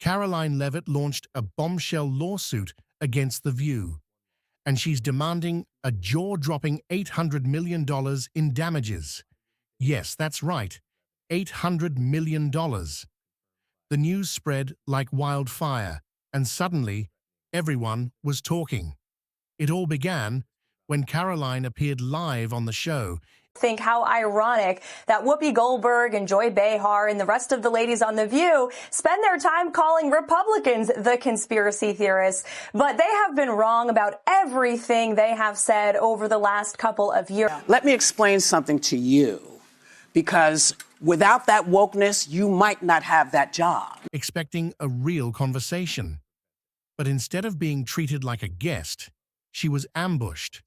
Karoline Leavitt launched a bombshell lawsuit against The View, and she's demanding a jaw-dropping $800 million in damages. Yes, that's right, $800 million. The news spread like wildfire, and suddenly, everyone was talking. It all began when Karoline appeared live on the show. Think how ironic that Whoopi Goldberg and Joy Behar and the rest of the ladies on The View spend their time calling Republicans the conspiracy theorists, but they have been wrong about everything they have said over the last couple of years. Let me explain something to you, because without that wokeness, you might not have that job. Expecting a real conversation. But instead of being treated like a guest, she was ambushed.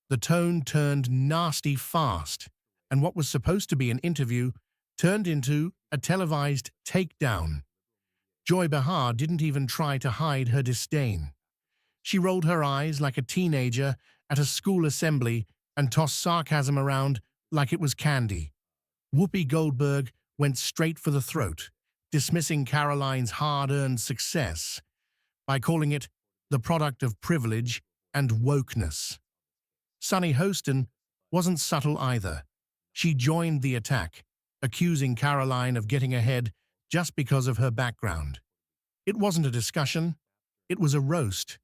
The tone turned nasty fast, and what was supposed to be an interview turned into a televised takedown. Joy Behar didn't even try to hide her disdain. She rolled her eyes like a teenager at a school assembly and tossed sarcasm around like it was candy. Whoopi Goldberg went straight for the throat, dismissing Karoline's hard-earned success by calling it the product of privilege and wokeness. Sunny Hostin wasn't subtle either. She joined the attack, accusing Karoline of getting ahead just because of her background. It wasn't a discussion, it was a roast,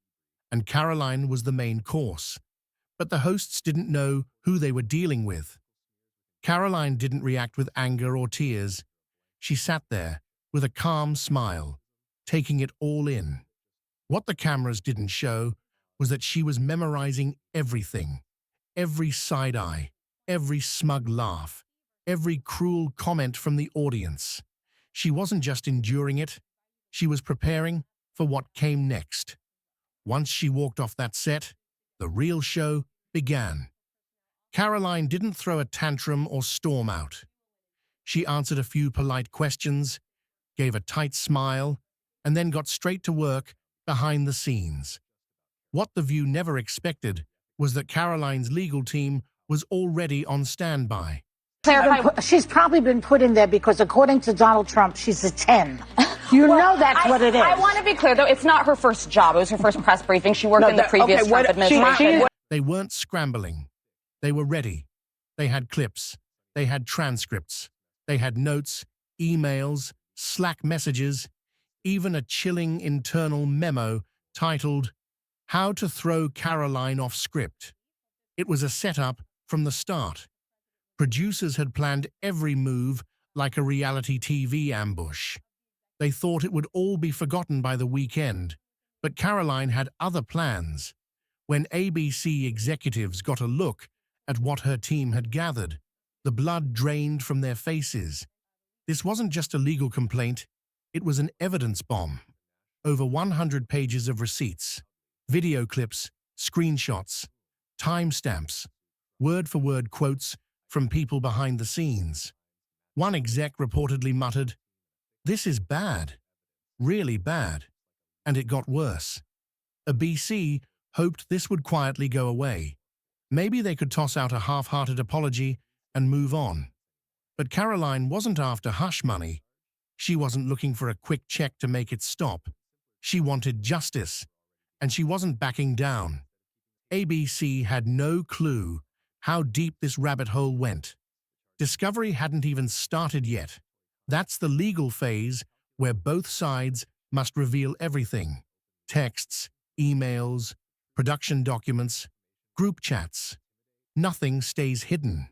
and Karoline was the main course. But the hosts didn't know who they were dealing with. Karoline didn't react with anger or tears. She sat there with a calm smile, taking it all in. What the cameras didn't show was that she was memorizing everything. Every side eye, every smug laugh, every cruel comment from the audience. She wasn't just enduring it, she was preparing for what came next. Once she walked off that set, the real show began. Karoline didn't throw a tantrum or storm out. She answered a few polite questions, gave a tight smile, and then got straight to work behind the scenes. What The View never expected was that Karoline's legal team was already on standby. She's probably been put in there because, according to Donald Trump, she's a 10. You know that's what it is. I want to be clear, though. It's not her first job. It was her first press briefing. She worked in the previous Trump administration. They weren't scrambling. They were ready. They had clips. They had transcripts. They had notes, emails, Slack messages, even a chilling internal memo titled, "How to Throw Karoline Off Script." It was a setup from the start. Producers had planned every move like a reality TV ambush. They thought it would all be forgotten by the weekend, but Karoline had other plans. When ABC executives got a look at what her team had gathered, the blood drained from their faces. This wasn't just a legal complaint, it was an evidence bomb. Over 100 pages of receipts, video clips, screenshots, timestamps, word-for-word quotes from people behind the scenes. One exec reportedly muttered, "This is bad, really bad," and it got worse. ABC hoped this would quietly go away. Maybe they could toss out a half-hearted apology and move on. But Karoline wasn't after hush money. She wasn't looking for a quick check to make it stop. She wanted justice, and she wasn't backing down. ABC had no clue how deep this rabbit hole went. Discovery hadn't even started yet. That's the legal phase where both sides must reveal everything. Texts, emails, production documents, group chats. Nothing stays hidden.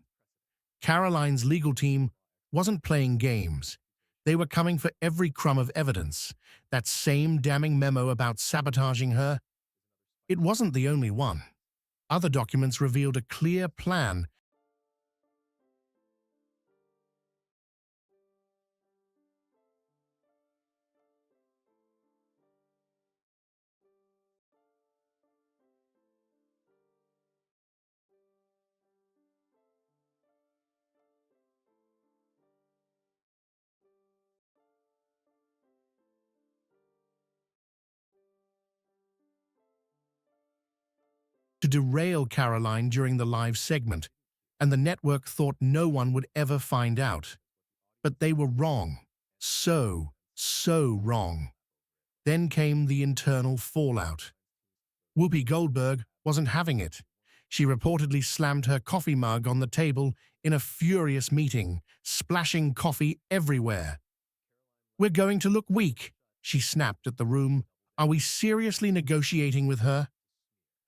Karoline's legal team wasn't playing games. They were coming for every crumb of evidence. That same damning memo about sabotaging her, it wasn't the only one. Other documents revealed a clear plan to derail Karoline during the live segment, and the network thought no one would ever find out. But they were wrong. So wrong. Then came the internal fallout. Whoopi Goldberg wasn't having it. She reportedly slammed her coffee mug on the table in a furious meeting, splashing coffee everywhere. "We're going to look weak," she snapped at the room. "Are we seriously negotiating with her?"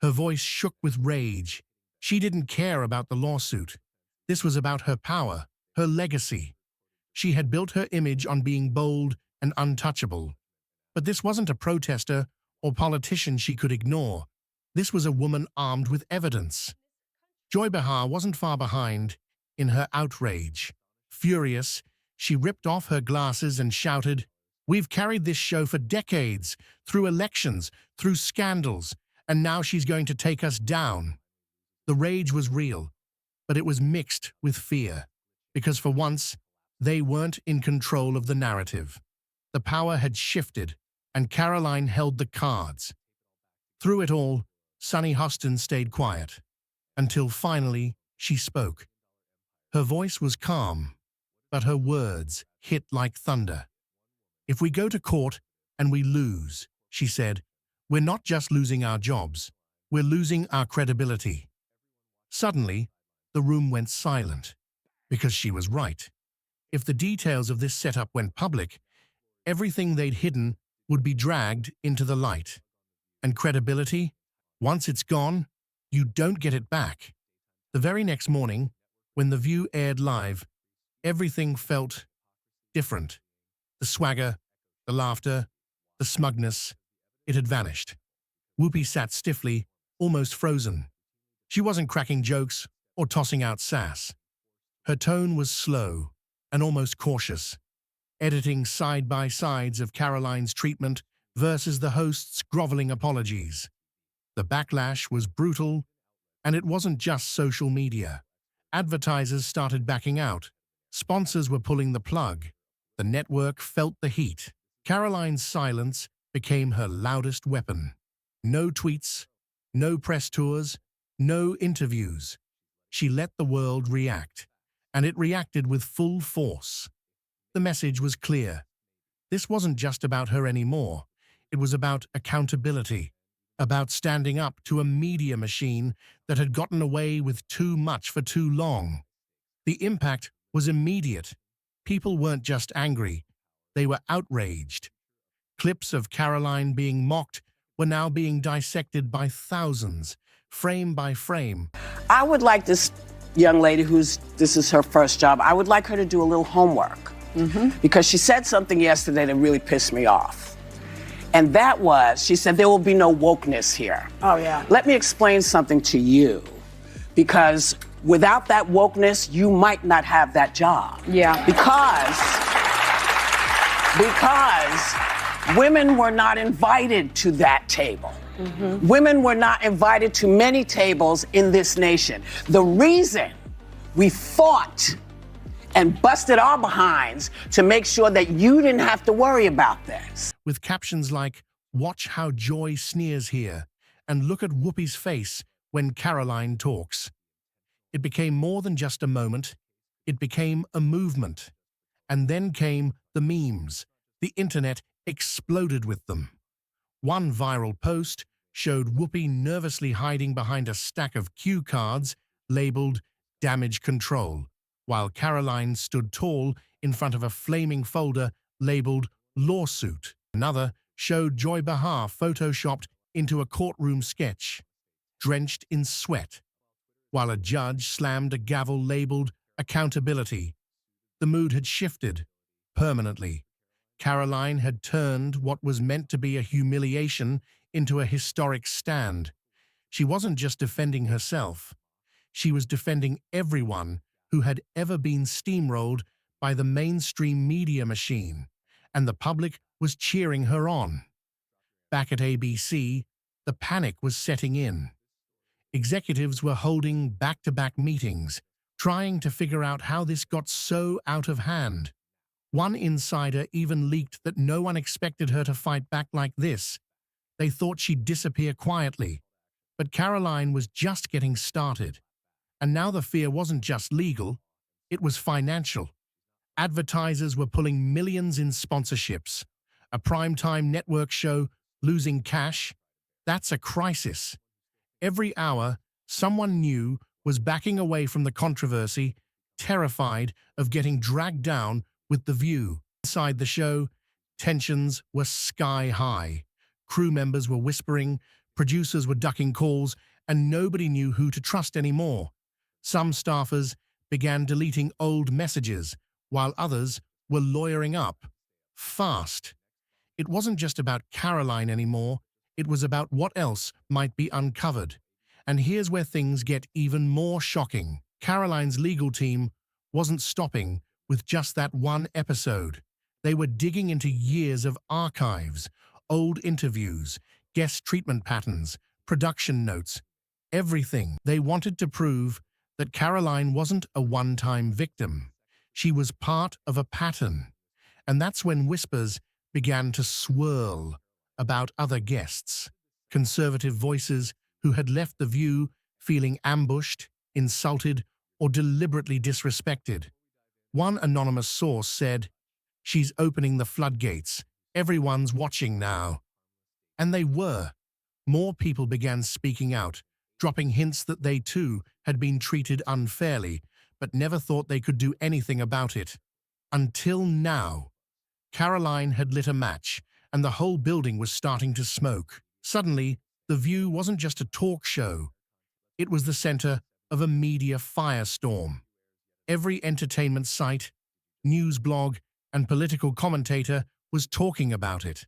Her voice shook with rage. She didn't care about the lawsuit. This was about her power, her legacy. She had built her image on being bold and untouchable. But this wasn't a protester or politician she could ignore. This was a woman armed with evidence. Joy Behar wasn't far behind in her outrage. Furious, she ripped off her glasses and shouted, "We've carried this show for decades, through elections, through scandals, and now she's going to take us down." The rage was real, but it was mixed with fear, because for once, they weren't in control of the narrative. The power had shifted, and Karoline held the cards. Through it all, Sunny Hostin stayed quiet, until finally she spoke. Her voice was calm, but her words hit like thunder. "If we go to court and we lose," she said, "we're not just losing our jobs, we're losing our credibility." Suddenly, the room went silent, because she was right. If the details of this setup went public, everything they'd hidden would be dragged into the light. And credibility, once it's gone, you don't get it back. The very next morning, when The View aired live, everything felt different. The swagger, the laughter, the smugness, it had vanished. Whoopi sat stiffly, almost frozen. She wasn't cracking jokes or tossing out sass. Her tone was slow and almost cautious, editing side-by-sides of Karoline's treatment versus the host's groveling apologies. The backlash was brutal, and it wasn't just social media. Advertisers started backing out. Sponsors were pulling the plug. The network felt the heat. Karoline's silence became her loudest weapon. No tweets, no press tours, no interviews. She let the world react, and it reacted with full force. The message was clear. This wasn't just about her anymore. It was about accountability, about standing up to a media machine that had gotten away with too much for too long. The impact was immediate. People weren't just angry, they were outraged. Clips of Karoline being mocked were now being dissected by thousands, frame by frame. I would like this young lady this is her first job, I would like her to do a little homework. Because she said something yesterday that really pissed me off. And that was, she said, there will be no wokeness here. Oh, yeah. Let me explain something to you. Because without that wokeness, you might not have that job. Yeah. Because women were not invited to that table. Women were not invited to many tables in this nation. The reason we fought and busted our behinds to make sure that you didn't have to worry about this. With captions like, "Watch how Joy sneers here," and "Look at Whoopi's face when Karoline talks." It became more than just a moment. It became a movement. And then came the memes. The internet exploded with them. One viral post showed Whoopi nervously hiding behind a stack of cue cards labeled "Damage Control," while Karoline stood tall in front of a flaming folder labeled "Lawsuit." Another showed Joy Behar photoshopped into a courtroom sketch, drenched in sweat, while a judge slammed a gavel labeled "Accountability." The mood had shifted permanently. Karoline had turned what was meant to be a humiliation into a historic stand. She wasn't just defending herself. She was defending everyone who had ever been steamrolled by the mainstream media machine, and the public was cheering her on. Back at ABC, the panic was setting in. Executives were holding back-to-back meetings, trying to figure out how this got so out of hand. One insider even leaked that no one expected her to fight back like this. They thought she'd disappear quietly. But Karoline was just getting started. And now the fear wasn't just legal, it was financial. Advertisers were pulling millions in sponsorships. A primetime network show losing cash? That's a crisis. Every hour, someone new was backing away from the controversy, terrified of getting dragged down with the view. Inside the show, tensions were sky high. Crew members were whispering, producers were ducking calls, and nobody knew who to trust anymore. Some staffers began deleting old messages, while others were lawyering up. Fast. It wasn't just about Karoline anymore, it was about what else might be uncovered. And here's where things get even more shocking. Karoline's legal team wasn't stopping with just that one episode. They were digging into years of archives, old interviews, guest treatment patterns, production notes, everything. They wanted to prove that Karoline wasn't a one-time victim. She was part of a pattern. And that's when whispers began to swirl about other guests, conservative voices who had left The View feeling ambushed, insulted, or deliberately disrespected. One anonymous source said, "She's opening the floodgates. Everyone's watching now." And they were. More people began speaking out, dropping hints that they too had been treated unfairly, but never thought they could do anything about it. Until now. Karoline had lit a match, and the whole building was starting to smoke. Suddenly, The View wasn't just a talk show. It was the center of a media firestorm. Every entertainment site, news blog, and political commentator was talking about it.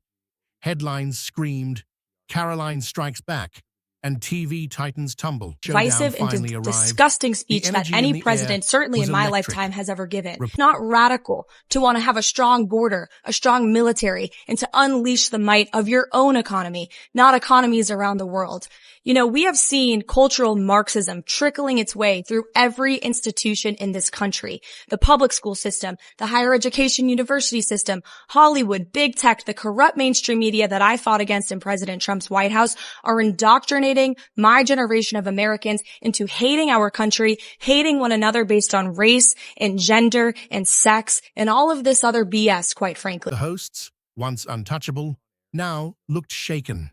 Headlines screamed, "Karoline strikes back," and TV titans tumble. Divisive and disgusting speech that any president, certainly in my lifetime, has ever given. Not radical to want to have a strong border, a strong military, and to unleash the might of your own economy, not economies around the world. You know, we have seen cultural Marxism trickling its way through every institution in this country. The public school system, the higher education university system, Hollywood, big tech, the corrupt mainstream media that I fought against in President Trump's White House are indoctrinating my generation of Americans into hating our country, hating one another based on race and gender and sex and all of this other BS, quite frankly. The hosts, once untouchable, now looked shaken.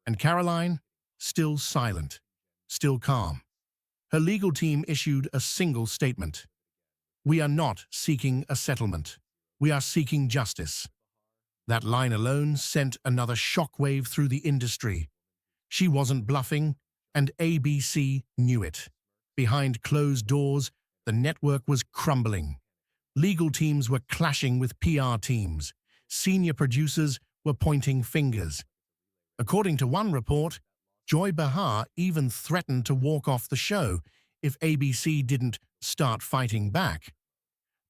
And Karoline, still silent, still calm. Her legal team issued a single statement. "We are not seeking a settlement. We are seeking justice." That line alone sent another shockwave through the industry. She wasn't bluffing, and ABC knew it. Behind closed doors, the network was crumbling. Legal teams were clashing with PR teams. Senior producers were pointing fingers. According to one report, Joy Behar even threatened to walk off the show if ABC didn't start fighting back.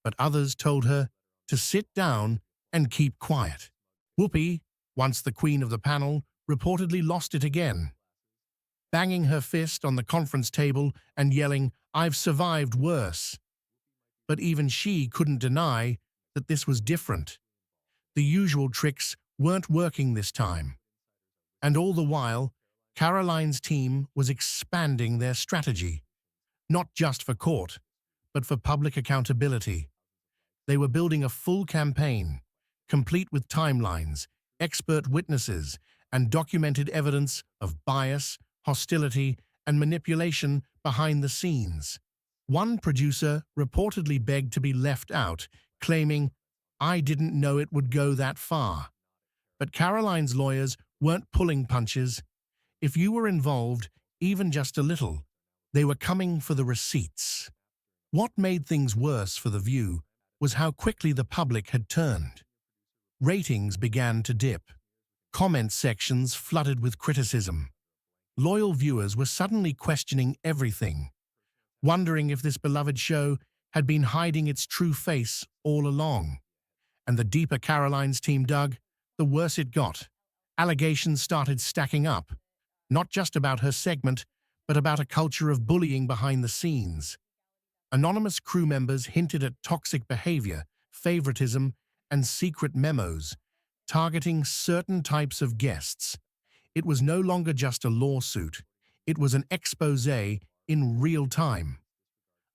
But others told her to sit down and keep quiet. Whoopi, once the queen of the panel, reportedly lost it again. Banging her fist on the conference table and yelling, "I've survived worse." But even she couldn't deny that this was different. The usual tricks weren't working this time. And all the while, Karoline's team was expanding their strategy, not just for court, but for public accountability. They were building a full campaign, complete with timelines, expert witnesses, and documented evidence of bias, hostility, and manipulation behind the scenes. One producer reportedly begged to be left out, claiming, "I didn't know it would go that far." But Karoline's lawyers weren't pulling punches. If you were involved, even just a little, they were coming for the receipts. What made things worse for The View was how quickly the public had turned. Ratings began to dip. Comment sections flooded with criticism. Loyal viewers were suddenly questioning everything, wondering if this beloved show had been hiding its true face all along. And the deeper Karoline's team dug, the worse it got. Allegations started stacking up, not just about her segment, but about a culture of bullying behind the scenes. Anonymous crew members hinted at toxic behavior, favoritism, and secret memos, targeting certain types of guests. It was no longer just a lawsuit. It was an expose in real time.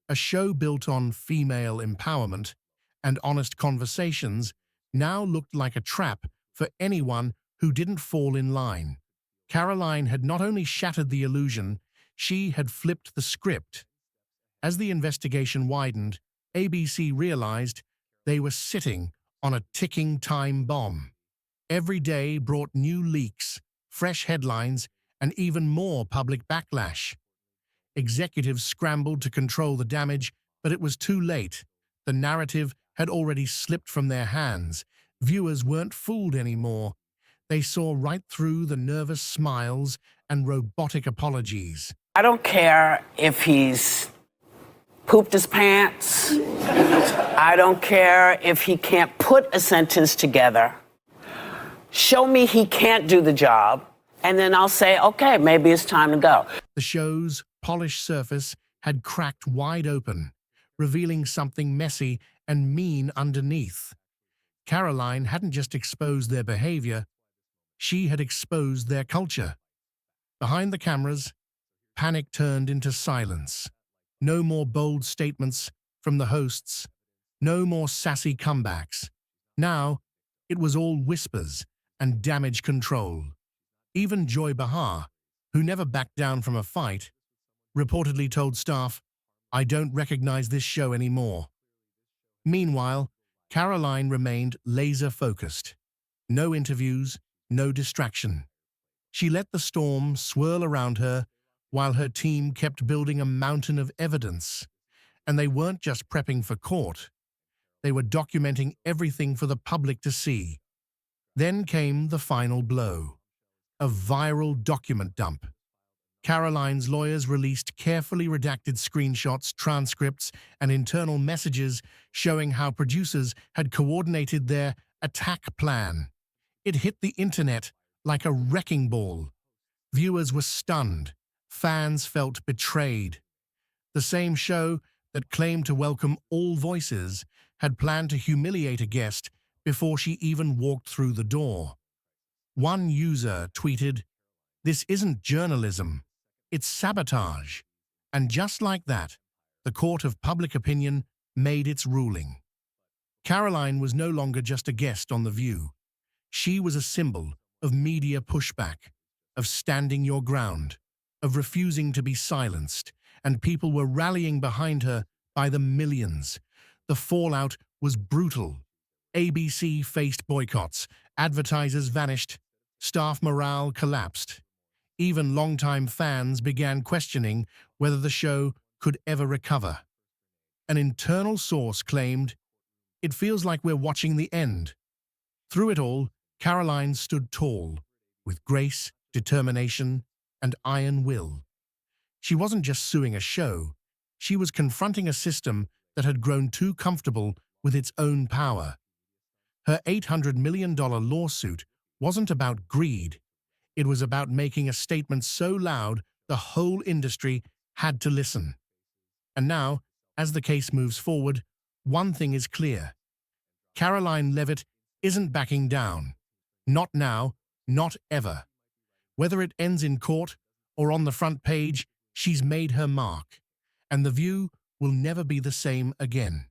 A show built on female empowerment and honest conversations now looked like a trap for anyone who didn't fall in line. Karoline had not only shattered the illusion, she had flipped the script. As the investigation widened, ABC realized they were sitting on a ticking time bomb. Every day brought new leaks, fresh headlines, and even more public backlash. Executives scrambled to control the damage, but it was too late. The narrative had already slipped from their hands. Viewers weren't fooled anymore. They saw right through the nervous smiles and robotic apologies. I don't care if he's pooped his pants. I don't care if he can't put a sentence together. Show me he can't do the job, and then I'll say, okay, maybe it's time to go. The show's polished surface had cracked wide open, revealing something messy and mean underneath. Karoline hadn't just exposed their behavior, she had exposed their culture. Behind the cameras, panic turned into silence. No more bold statements from the hosts, no more sassy comebacks. Now, it was all whispers and damage control. Even Joy Behar, who never backed down from a fight, reportedly told staff, "I don't recognize this show anymore." Meanwhile, Karoline remained laser-focused. No interviews, no distraction. She let the storm swirl around her while her team kept building a mountain of evidence. And they weren't just prepping for court. They were documenting everything for the public to see. Then came the final blow. A viral document dump. Karoline's lawyers released carefully redacted screenshots, transcripts, and internal messages showing how producers had coordinated their attack plan. It hit the internet like a wrecking ball. Viewers were stunned. Fans felt betrayed. The same show that claimed to welcome all voices had planned to humiliate a guest before she even walked through the door. One user tweeted, "This isn't journalism, it's sabotage." And just like that, the court of public opinion made its ruling. Karoline was no longer just a guest on The View. She was a symbol of media pushback, of standing your ground, of refusing to be silenced, and people were rallying behind her by the millions. The fallout was brutal. ABC faced boycotts, advertisers vanished, staff morale collapsed. Even longtime fans began questioning whether the show could ever recover. An internal source claimed, "It feels like we're watching the end." Through it all, Karoline stood tall, with grace, determination, and iron will. She wasn't just suing a show, she was confronting a system that had grown too comfortable with its own power. Her $800 million lawsuit wasn't about greed. It was about making a statement so loud the whole industry had to listen. And now, as the case moves forward, one thing is clear. Karoline Leavitt isn't backing down. Not now, not ever. Whether it ends in court or on the front page, she's made her mark. And The View will never be the same again.